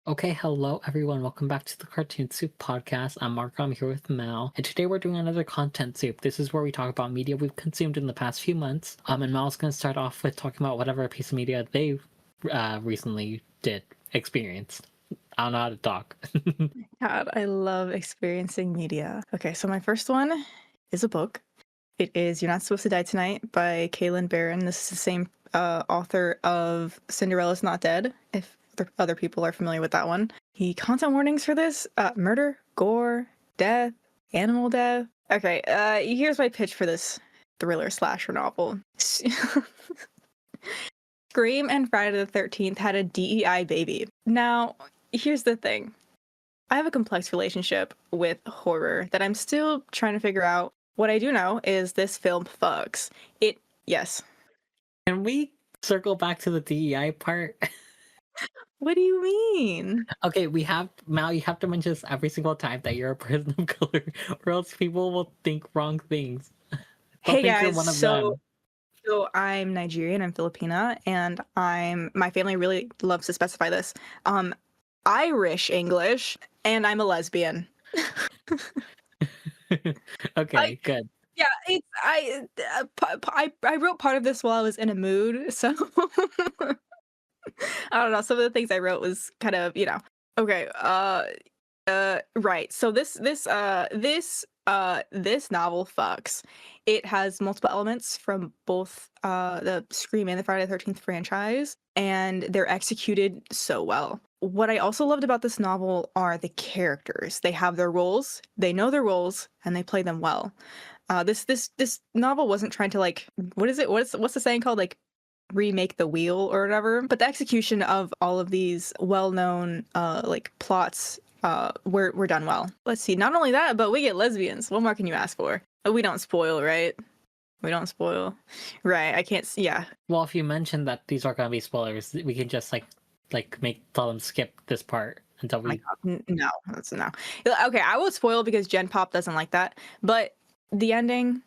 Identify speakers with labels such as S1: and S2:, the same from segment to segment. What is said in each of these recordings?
S1: Okay, hello everyone. Welcome back to the Cartoon Soup podcast. I'm Marco. I'm here with Mal, and today we're doing another content soup. This is where we talk about media we've consumed in the past few months. And Mal's going to start off with talking about whatever piece of media they recently experienced. I don't know how to talk.
S2: God, I love experiencing media. Okay, so my first one is a book. It is You're Not Supposed to Die Tonight by Kaylin Barron. This is the same author of Cinderella's Not Dead, if other people are familiar with that one. The content warnings for this, murder, gore, death, animal death. Okay, here's my pitch for this thriller slasher novel. Scream and Friday the 13th had a DEI baby. Now, here's the thing. I have a complex relationship with horror that I'm still trying to figure out. What I do know is this film fucks. Yes.
S1: Can we circle back to the DEI part?
S2: What do you mean?
S1: Okay, Mal, you have to mention this every single time that you're a person of color, or else people will think wrong things. They'll
S2: Hey
S1: think you're
S2: guys,
S1: one of
S2: so
S1: them.
S2: so I'm Nigerian, I'm Filipina, and my family really loves to specify this. Irish English, and I'm a lesbian. I
S1: Okay, good.
S2: yeah, it's I wrote part of this while I was in a mood, so I don't know. Some of the things I wrote was kind of, okay. Right. So this novel fucks. It has multiple elements from both the Scream and the Friday the 13th franchise, and they're executed so well. What I also loved about this novel are the characters. They have their roles, they know their roles, and they play them well. This novel wasn't trying to like what is it? What's the saying called? Like remake the wheel or whatever. But the execution of all of these well-known like plots were done well. Let's see. Not only that, but we get lesbians. What more can you ask for? We don't spoil, right? We don't spoil. Right. I can't yeah.
S1: Well, if you mentioned that these are gonna be spoilers, we can just tell them skip this part until
S2: My
S1: we.
S2: God. No, that's no. Okay, I will spoil because Gen Pop doesn't like that. But the ending,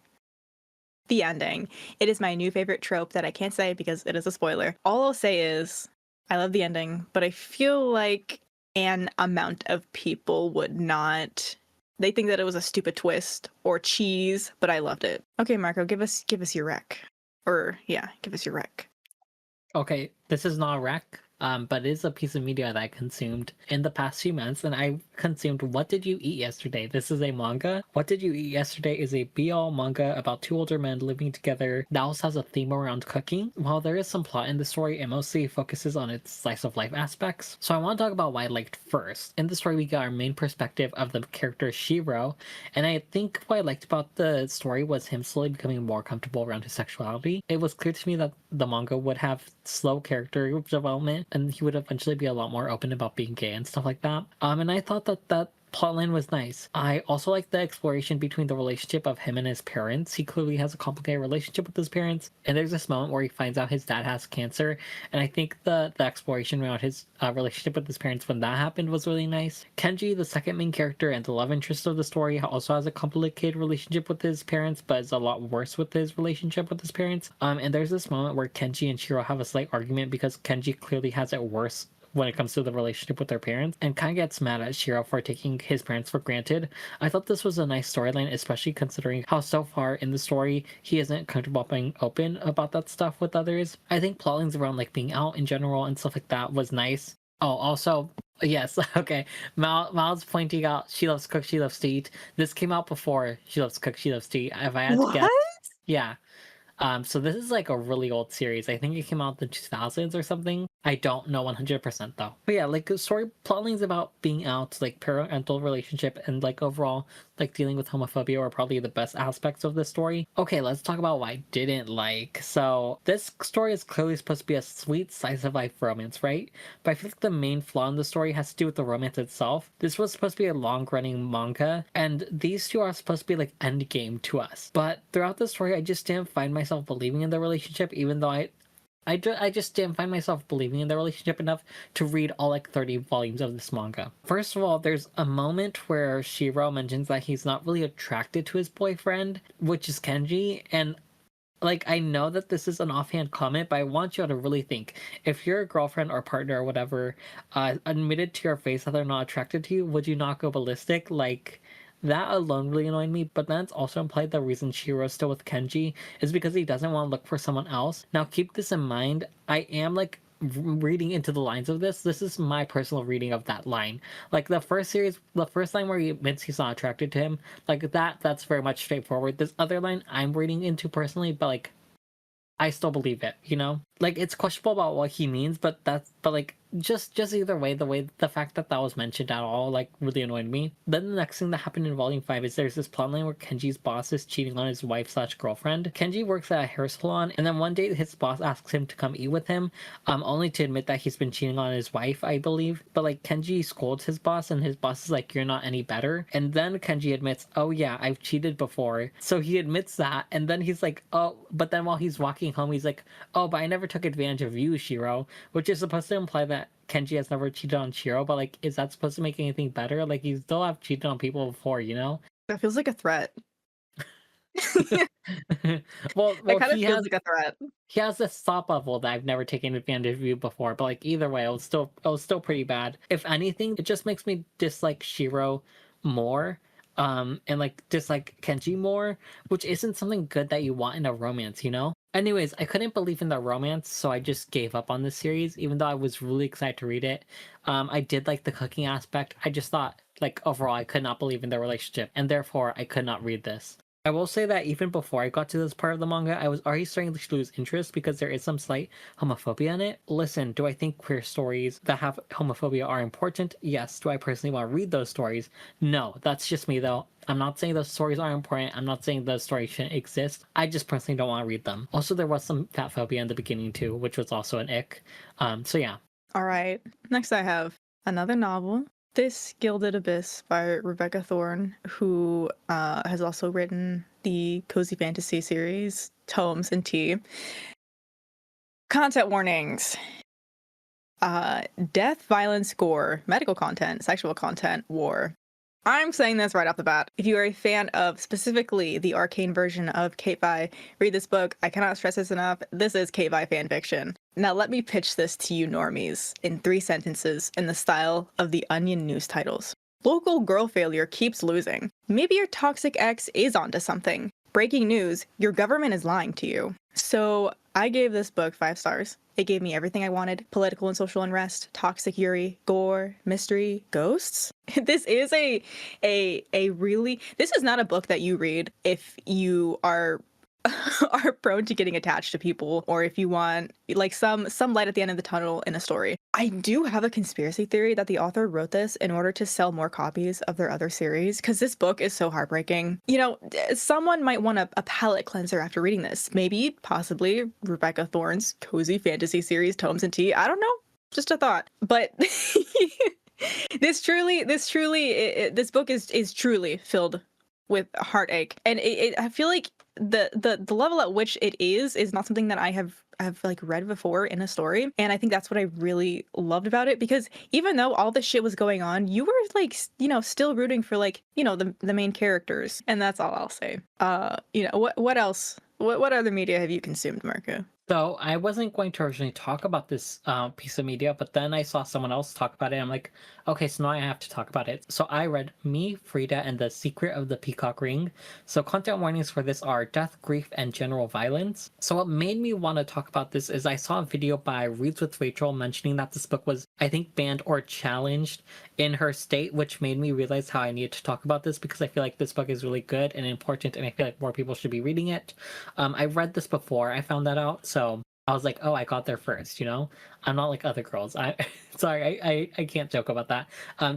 S2: the ending. It is my new favorite trope that I can't say because it is a spoiler. All I'll say is I love the ending, but I feel like an amount of people would not. They think that it was a stupid twist or cheese, but I loved it. Okay, Marco, give us your rec. Or yeah, give us your rec.
S1: Okay, this is not a rec, but it is a piece of media that I consumed in the past few months, and I consumed What Did You Eat Yesterday? This is a manga. What Did You Eat Yesterday is a BL manga about two older men living together that also has a theme around cooking. While there is some plot in the story, it mostly focuses on its slice of life aspects. So I want to talk about what I liked first. In the story, we got our main perspective of the character Shiro, and I think what I liked about the story was him slowly becoming more comfortable around his sexuality. It was clear to me that the manga would have slow character development and he would eventually be a lot more open about being gay and stuff like that. And I thought that plotline was nice. I also like the exploration between the relationship of him and his parents. He clearly has a complicated relationship with his parents, and there's this moment where he finds out his dad has cancer, and I think the exploration around his relationship with his parents when that happened was really nice. Kenji, the second main character and the love interest of the story, also has a complicated relationship with his parents, but is a lot worse with his relationship with his parents. And there's this moment where Kenji and Shiro have a slight argument because Kenji clearly has it worse when it comes to the relationship with their parents, and kind of gets mad at Shiro for taking his parents for granted. I thought this was a nice storyline, especially considering how so far in the story he isn't comfortable being open about that stuff with others. I think plotlines around like being out in general and stuff like that was nice. Oh, also, yes, okay. Mal's pointing out She Loves Cook, She Loves to Eat. This came out before She Loves Cook, She Loves to Eat. If I had to
S2: What?
S1: guess, yeah. So this is like a really old series. I think it came out in the 2000s or something. I don't know 100% though. But yeah, like the story plotlines about being out, like parental relationship and like overall like dealing with homophobia are probably the best aspects of this story. Okay, let's talk about what I didn't like. So this story is clearly supposed to be a sweet slice of life romance, right? But I feel like the main flaw in the story has to do with the romance itself. This was supposed to be a long running manga, and these two are supposed to be like endgame to us. But throughout the story, I just didn't find myself believing in the relationship, even though I just didn't find myself believing in the relationship enough to read all like 30 volumes of this manga. First of all, there's a moment where Shiro mentions that he's not really attracted to his boyfriend, which is Kenji, and Like, I know that this is an offhand comment, but I want you to really think. If your girlfriend or partner or whatever admitted to your face that they're not attracted to you, would you not go ballistic? Like, that alone really annoyed me, but then it's also implied the reason Shiro's still with Kenji is because he doesn't want to look for someone else. Now, keep this in mind. I am like reading into the lines of this. This is my personal reading of that line. Like the first series, the first line where he admits he's not attracted to him, like that's very much straightforward. This other line I'm reading into personally, but like I still believe it, you know? Like it's questionable about what he means, but like just either way, the fact that that was mentioned at all like really annoyed me. Then the next thing that happened in volume 5 is there's this plotline where Kenji's boss is cheating on his wife slash girlfriend. Kenji works at a hair salon, and then one day his boss asks him to come eat with him, only to admit that he's been cheating on his wife, I believe. But like Kenji scolds his boss, and his boss is like, "You're not any better." And then Kenji admits, "Oh yeah, I've cheated before." So he admits that, and then he's like, "Oh," but then while he's walking home, he's like, "Oh, but I never took advantage of you, Shiro," which is supposed to imply that Kenji has never cheated on Shiro, but like, is that supposed to make anything better? Like, you still have cheated on people before, you know?
S2: That feels like a threat. It
S1: Well,
S2: kind of feels like a threat.
S1: he has this thought bubble that I've never taken advantage of you before, but like either way, it was still pretty bad. If anything, it just makes me dislike Shiro more, and like dislike Kenji more, which isn't something good that you want in a romance, you know? Anyways, I couldn't believe in the romance, so I just gave up on this series, even though I was really excited to read it. I did like the cooking aspect. I just thought, like, overall, I could not believe in their relationship, and therefore I could not read this. I will say that even before I got to this part of the manga, I was already starting to lose interest because there is some slight homophobia in it. Listen, do I think queer stories that have homophobia are important? Yes. Do I personally want to read those stories? No. That's just me, though. I'm not saying those stories are important. I'm not saying those stories shouldn't exist. I just personally don't want to read them. Also, there was some fat phobia in the beginning, too, which was also an ick. So yeah.
S2: All right. Next, I have another novel. This Gilded Abyss by Rebecca Thorne, who has also written the cozy fantasy series Tomes and Tea. Content warnings. Death, violence, gore, medical content, sexual content, war. I'm saying this right off the bat. If you are a fan of specifically the arcane version of Kate Vi, read this book. I cannot stress this enough. This is Kate Vi fanfiction. Now let me pitch this to you normies in 3 sentences in the style of the Onion news titles. Local girl failure keeps losing. Maybe your toxic ex is onto something. Breaking news, your government is lying to you. So I gave this book 5 stars. It gave me everything I wanted: political and social unrest, toxic Yuri, gore, mystery, ghosts. This is a really, this is not a book that you read if you are are prone to getting attached to people, or if you want like some light at the end of the tunnel in a story. I do have a conspiracy theory that the author wrote this in order to sell more copies of their other series, because this book is so heartbreaking. You know, someone might want a palate cleanser after reading this. Maybe, possibly, Rebecca Thorne's cozy fantasy series, Tomes and Tea. I don't know. Just a thought. But this book is truly filled with heartache. And I feel like the level at which it is not something that I have like read before in a story, and I think that's what I really loved about it, because even though all this shit was going on, you were like, you know, still rooting for, like, you know, the main characters. And that's all I'll say. You know, what else, what other media have you consumed, Marco?
S1: So I wasn't going to originally talk about this piece of media, but then I saw someone else talk about it. I'm like, okay, so now I have to talk about it. So I read Me, Frida, and the Secret of the Peacock Ring. So content warnings for this are death, grief, and general violence. So what made me want to talk about this is I saw a video by Reads with Rachel mentioning that this book was, I think, banned or challenged in her state, which made me realize how I needed to talk about this, because I feel like this book is really good and important, and I feel like more people should be reading it. I read this before I found that out, so I was like, oh, I got there first, you know? I'm not like other girls. Sorry, I can't joke about that.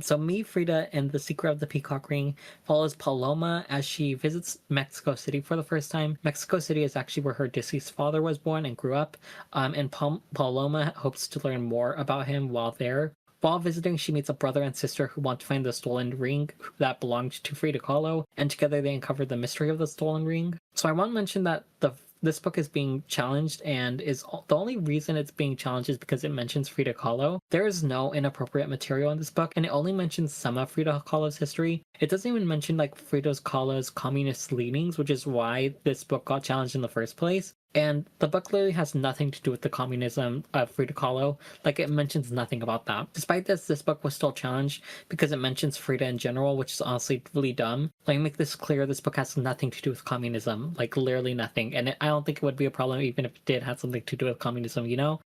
S1: So Me, Frida, and the Secret of the Peacock Ring follows Paloma as she visits Mexico City for the first time. Mexico City is actually where her deceased father was born and grew up, and Paloma hopes to learn more about him while there. While visiting, she meets a brother and sister who want to find the stolen ring that belonged to Frida Kahlo, and together they uncover the mystery of the stolen ring. So I want to mention that the this book is being challenged, and the only reason it's being challenged is because it mentions Frida Kahlo. There is no inappropriate material in this book, and it only mentions some of Frida Kahlo's history. It doesn't even mention like Frida Kahlo's communist leanings, which is why this book got challenged in the first place. And the book literally has nothing to do with the communism of Frida Kahlo. Like, it mentions nothing about that. Despite this book was still challenged because it mentions Frida in general, which is honestly really dumb. Let me make this clear, this book has nothing to do with communism. Like, literally nothing. And I don't think it would be a problem even if it did have something to do with communism, you know?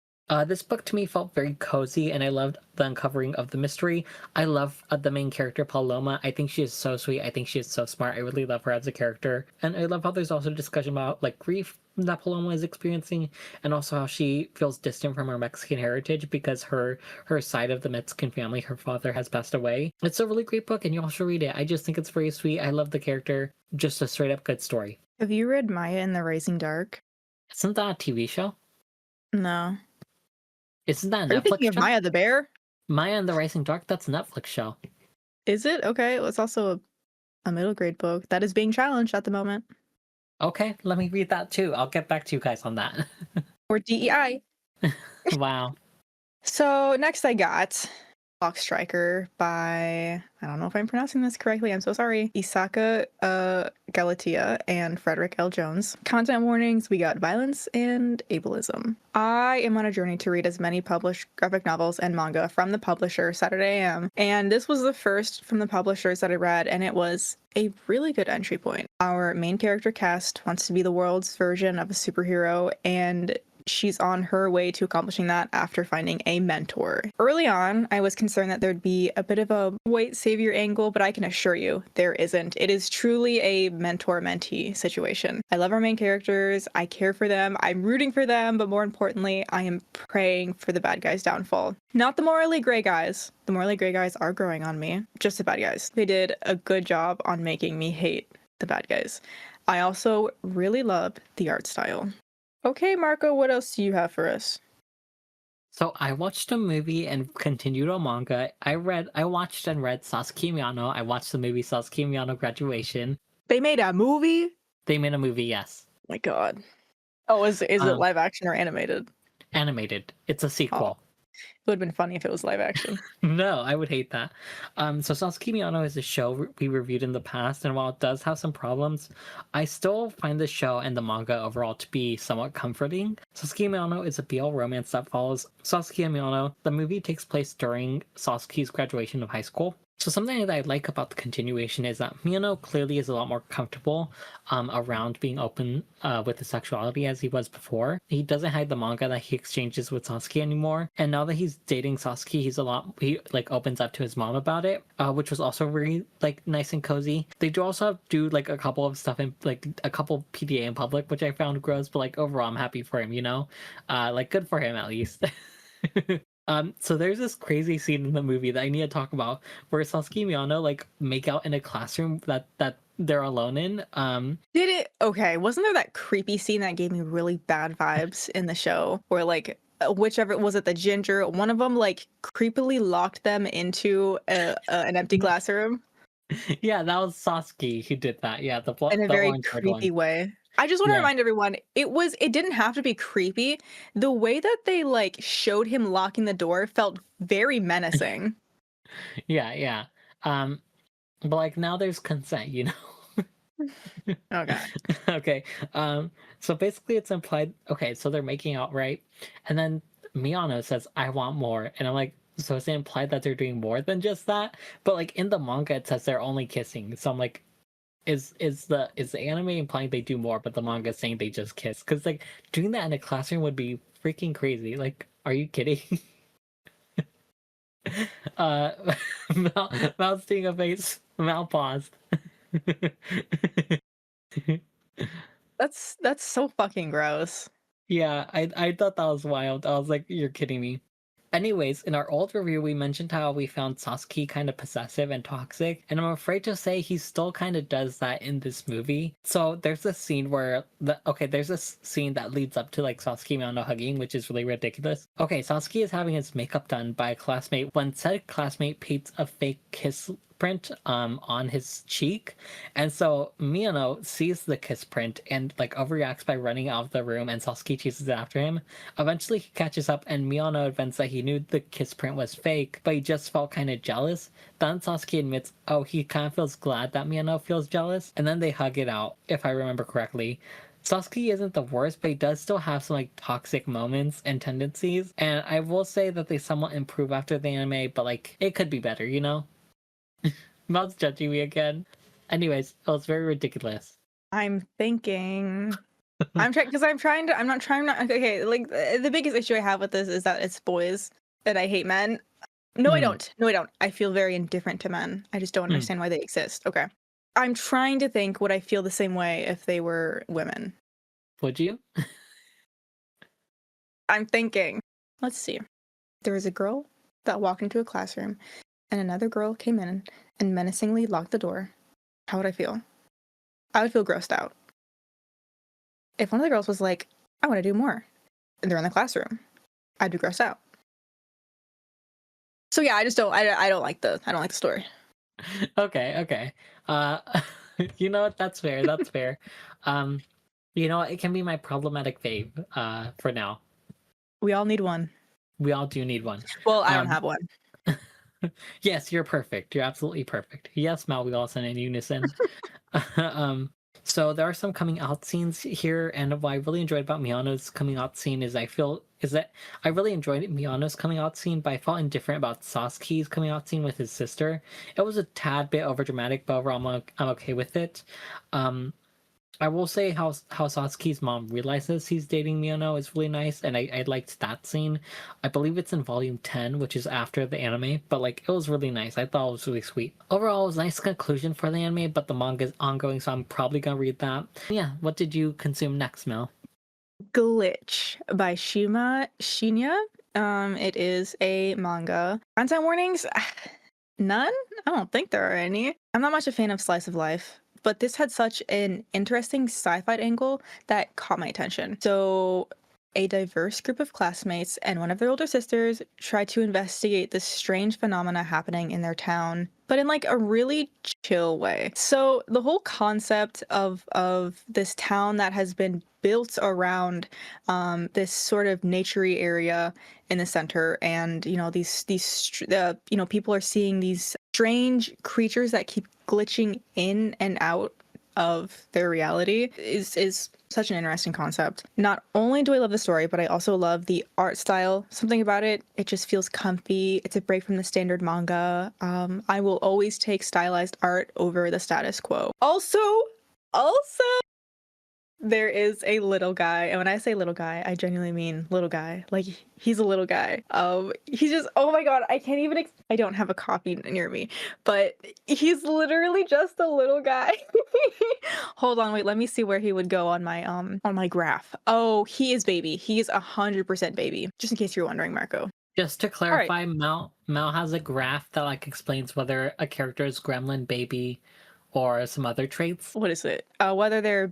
S1: This book to me felt very cozy, and I loved the uncovering of the mystery. I love the main character, Paloma. I think she is so sweet. I think she is so smart. I really love her as a character. And I love how there's also discussion about like grief that Paloma is experiencing, and also how she feels distant from her Mexican heritage because her side of the Mexican family, her father has passed away. It's a really great book, and you all should read it. I just think it's very sweet. I love the character. Just a straight up good story.
S2: Have you read Maya and the Rising Dark?
S1: Isn't that a TV show?
S2: No.
S1: Isn't that a
S2: Are you thinking
S1: Netflix
S2: of
S1: show?
S2: Maya the Bear?
S1: Maya and the Rising Dark, that's a Netflix show.
S2: Is it? Okay, it's also a middle grade book that is being challenged at the moment.
S1: Okay, let me read that too. I'll get back to you guys on that.
S2: Or DEI.
S1: Wow.
S2: So next I got Clock Striker by, I don't know if I'm pronouncing this correctly, I'm so sorry, Isaka Galatia and Frederick L. Jones. Content warnings, we got violence and ableism. I am on a journey to read as many published graphic novels and manga from the publisher, Saturday AM, and this was the first from the publishers that I read, and it was a really good entry point. Our main character, Cast, wants to be the world's version of a superhero, and she's on her way to accomplishing that after finding a mentor. Early on, I was concerned that there'd be a bit of a white savior angle, but I can assure you there isn't. It is truly a mentor-mentee situation. I love our main characters, I care for them, I'm rooting for them, but more importantly, I am praying for the bad guys' downfall. Not the morally gray guys. The morally gray guys are growing on me, just the bad guys. They did a good job on making me hate the bad guys. I also really love the art style. Okay, Marco, what else do you have for us?
S1: So I watched a movie and continued a manga. I watched and read Sasaki and Miyano. I watched the movie Sasaki and Miyano Graduation.
S2: They made a movie?
S1: They made a movie, yes.
S2: Oh my god. Oh, is it live action or animated?
S1: Animated. It's a sequel.
S2: It would have been funny if it was live action.
S1: No, I would hate that. So Sasaki Miyano is a show we reviewed in the past, and while it does have some problems, I still find the show and the manga overall to be somewhat comforting. Sasaki Miyano is a BL romance that follows Sasaki and Miyano. The movie takes place during Sasaki's graduation of high school. So something that I like about the continuation is that Miyano clearly is a lot more comfortable around being open with his sexuality as he was before. He doesn't hide the manga that he exchanges with Sasuke anymore. And now that he's dating Sasuke, he like opens up to his mom about it, which was also really like nice and cozy. They do also do like a couple of stuff in like a couple PDA in public, which I found gross, but like overall I'm happy for him, you know? Like good for him at least. So there's this crazy scene in the movie that I need to talk about where Sasuke and Miyano like make out in a classroom that they're alone in.
S2: Did it? Okay, wasn't there that creepy scene that gave me really bad vibes in the show where like whichever was it, the ginger, one of them like creepily locked them into an empty classroom?
S1: Yeah, that was Sasuke who did that. Yeah,
S2: In a
S1: the
S2: very
S1: orange
S2: creepy
S1: one.
S2: way. I just want to
S1: Yeah.
S2: remind everyone, it didn't have to be creepy. The way that they like showed him locking the door felt very menacing.
S1: Yeah. But like now there's consent, you know.
S2: Okay.
S1: Okay. So basically it's implied, okay, so they're making out, right? And then Miyano says, I want more. And I'm like, so it's implied that they're doing more than just that? But like in the manga it says they're only kissing. So I'm like, is the anime implying they do more, but the manga is saying they just kiss? Because like doing that in a classroom would be freaking crazy. Like, are you kidding? uh Mal's seeing a face. Mal paused.
S2: That's so fucking gross.
S1: Yeah, I thought that was wild. I was like, you're kidding me. Anyways, in our old review, we mentioned how we found Sasuke kind of possessive and toxic, and I'm afraid to say he still kind of does that in this movie. So there's this scene where there's this scene that leads up to like Sasuke and Miyano hugging, which is really ridiculous. Okay, Sasuke is having his makeup done by a classmate when said classmate paints a fake kiss print on his cheek, and so Miyano sees the kiss print and like overreacts by running out of the room, and Sasaki chases after him. Eventually he catches up, and Miyano admits that he knew the kiss print was fake, but he just felt kind of jealous. Then Sasaki admits, oh, he kind of feels glad that Miyano feels jealous, and then they hug it out, if I remember correctly. Sasuke isn't the worst, but he does still have some like toxic moments and tendencies. And I will say that they somewhat improve after the anime, but like it could be better, you know? Mouth's judging me again. Anyways, it was very ridiculous.
S2: I'm thinking. I'm trying because I'm not trying not. Okay, like the biggest issue I have with this is that it's boys and I hate men. No, I don't. No, I don't. I feel very indifferent to men. I just don't understand why they exist. Okay. I'm trying to think, would I feel the same way if they were women?
S1: Would you?
S2: I'm thinking. Let's see. There was a girl that walked into a classroom, and another girl came in and menacingly locked the door. How would I feel? I would feel grossed out. If one of the girls was like, I want to do more, and they're in the classroom, I'd be grossed out. So yeah, I just don't. I don't like the story.
S1: Okay. You know what? That's fair. That's fair. You know what? It can be my problematic fave. For now.
S2: We all need one.
S1: We all do need one.
S2: Well, I don't have one.
S1: Yes, you're perfect. You're absolutely perfect. Yes, Mal, we all sing in unison. So there are some coming out scenes here, and what I really enjoyed about Miyano's coming out scene is I really enjoyed Miyano's coming out scene, but I felt indifferent about Sasuke's coming out scene with his sister. It was a tad bit overdramatic, but overall I'm okay with it. I will say how Sasuke's mom realizes he's dating Miyano is really nice, and I liked that scene. I believe it's in volume 10, which is after the anime, but like it was really nice. I thought it was really sweet. Overall, it was a nice conclusion for the anime, but the manga is ongoing, so I'm probably gonna read that. Yeah, what did you consume next, Mel?
S2: Glitch by Shima Shinya. It is a manga. Content warnings? None? I don't think there are any. I'm not much a fan of slice of life, but this had such an interesting sci-fi angle that caught my attention. So a diverse group of classmates and one of their older sisters try to investigate this strange phenomena happening in their town, but in like a really chill way. So the whole concept of this town that has been built around this sort of naturey area in the center, and you know these people are seeing these strange creatures that keep glitching in and out of their reality is such an interesting concept. Not only do I love the story, but I also love the art style. Something about it just feels comfy. It's a break from the standard manga. I will always take stylized art over the status quo. Also, there is a little guy, and when I say little guy, I genuinely mean little guy. Like, he's a little guy. He's just, oh my god, I can't even, I don't have a copy near me, but he's literally just a little guy. Hold on, wait, let me see where he would go on my graph. Oh, he is baby. He is 100% baby. Just in case you're wondering, Marco.
S1: Just to clarify, right. Mel has a graph that like explains whether a character is gremlin, baby, or some other traits.
S2: What is it? Whether they're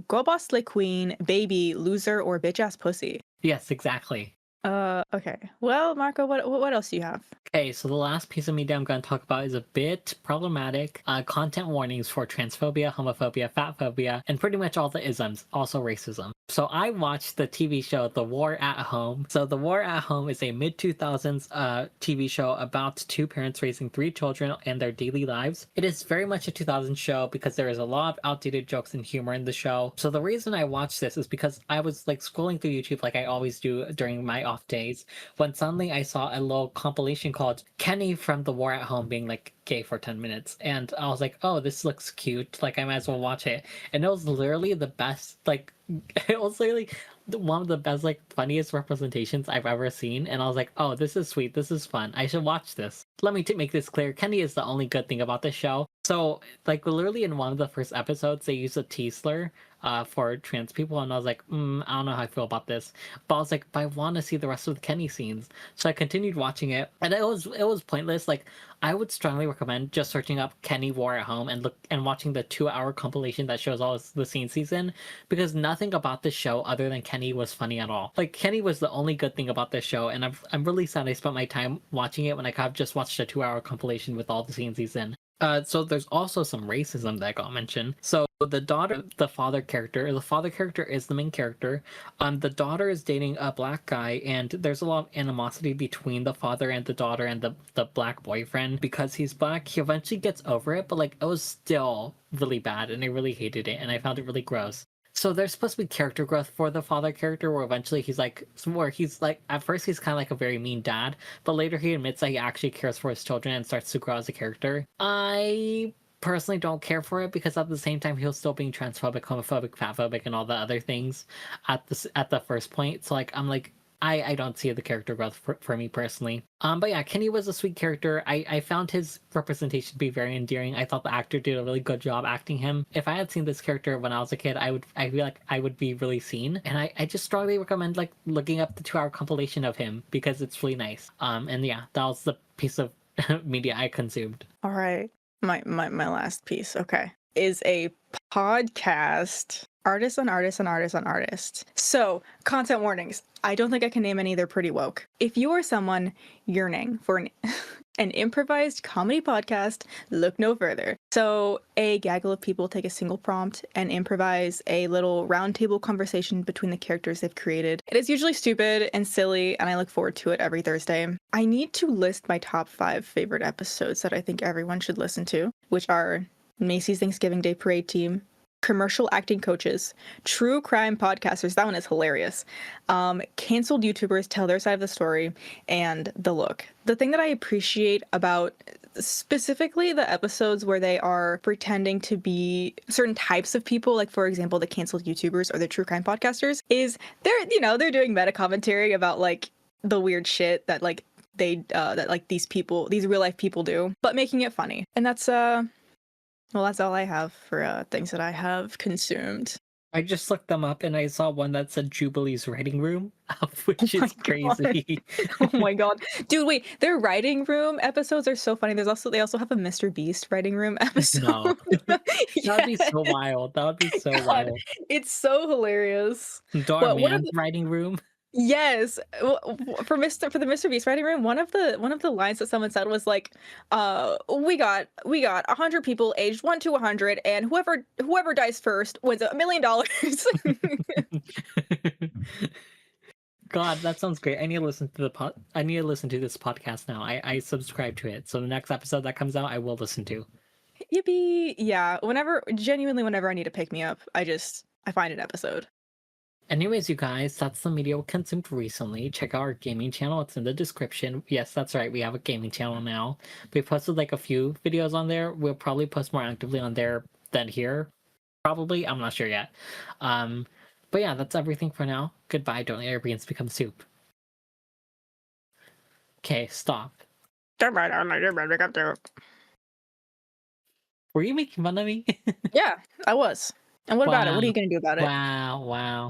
S2: girl boss slay queen, baby, loser, or bitch ass pussy.
S1: Yes, exactly.
S2: Okay. Well, Marco, what else do you have?
S1: Okay, so the last piece of media I'm going to talk about is a bit problematic. Content warnings for transphobia, homophobia, fatphobia, and pretty much all the isms, also racism. So I watched the TV show The War at Home. So The War at Home is a mid-2000s TV show about two parents raising three children and their daily lives. It is very much a 2000s show because there is a lot of outdated jokes and humor in the show. So the reason I watched this is because I was like scrolling through YouTube like I always do during my off days, when suddenly I saw a little compilation called Kenny from The War at Home being like gay for 10 minutes, and I was like, oh, this looks cute, like I might as well watch it. And it was literally the best, like it was literally one of the best, like funniest representations I've ever seen, and I was like, oh, this is sweet, this is fun, I should watch this. Let me make this clear, Kenny is the only good thing about this show. So, like, literally in one of the first episodes, they use a T slur for trans people, and I was like, I don't know how I feel about this. But I was like, but I want to see the rest of the Kenny scenes. So I continued watching it, and it was pointless. Like, I would strongly recommend just searching up Kenny War at home and watching the 2 hour compilation that shows all the scene season, because nothing about this show other than Kenny was funny at all. Like, Kenny was the only good thing about this show, and I'm really sad I spent my time watching it when I could have just watched a 2 hour compilation with all the scene season. So there's also some racism that got mentioned. So the father character is the main character. The daughter is dating a black guy, and there's a lot of animosity between the father and the daughter and the black boyfriend because he's black. He eventually gets over it, but like it was still really bad, and I really hated it, and I found it really gross. So there's supposed to be character growth for the father character, where eventually he's like at first he's kind of like a very mean dad, but later he admits that he actually cares for his children and starts to grow as a character. I personally don't care for it because at the same time he was still being transphobic, homophobic, fatphobic, and all the other things at the first point. So like I'm like I don't see the character growth for me personally. But yeah, Kenny was a sweet character. I found his representation to be very endearing. I thought the actor did a really good job acting him. If I had seen this character when I was a kid, I feel like I would be really seen. And I just strongly recommend like looking up the 2 hour compilation of him because it's really nice. And yeah, that was the piece of media I consumed.
S2: All right. My last piece, okay, is a podcast artist on artist on artist on artist. So, content warnings. I don't think I can name any, they're pretty woke. If you are someone yearning for an improvised comedy podcast, look no further. So, a gaggle of people take a single prompt and improvise a little roundtable conversation between the characters they've created. It is usually stupid and silly, and I look forward to it every Thursday. I need to list my top 5 favorite episodes that I think everyone should listen to, which are Macy's Thanksgiving Day Parade Team, Commercial Acting Coaches, True Crime Podcasters, that one is hilarious, Canceled YouTubers Tell Their Side of the Story, and The Look. The thing that I appreciate about specifically the episodes where they are pretending to be certain types of people, like for example the canceled YouTubers or the true crime podcasters, is they're doing meta commentary about like the weird shit that like that like these real life people do, but making it funny. And that's that's all I have for things that I have consumed.
S1: I just looked them up and I saw one that said Jubilee's writing room, which
S2: Oh my
S1: is
S2: god.
S1: crazy.
S2: Oh my god. Dude, wait, their writing room episodes are so funny. They also have a Mr. Beast writing room episode.
S1: No, that would be
S2: Yeah.
S1: so wild. That would be so
S2: God,
S1: wild.
S2: it's so hilarious.
S1: Dar
S2: What one of
S1: Man's writing room.
S2: Yes, for the Mr. Beast writing room, one of the lines that someone said was like, we got 100 people aged 1 to 100, and whoever dies first wins $1 million.
S1: God, that sounds great. I need to listen to I need to listen to this podcast now. I subscribe to it, so the next episode that comes out, I will listen to.
S2: Yippee! Yeah, whenever I need to pick me up, I find an episode.
S1: Anyways, you guys, that's the media we consumed recently. Check out our gaming channel. It's in the description. Yes, that's right. We have a gaming channel now. We posted like a few videos on there. We'll probably post more actively on there than here. Probably. I'm not sure yet. But yeah, that's everything for now. Goodbye. Don't let your brains become soup. Okay, stop. Were you making fun of me?
S2: Yeah, I was. And what about it? What
S1: Wow.
S2: are you gonna do about it?
S1: Wow. Wow.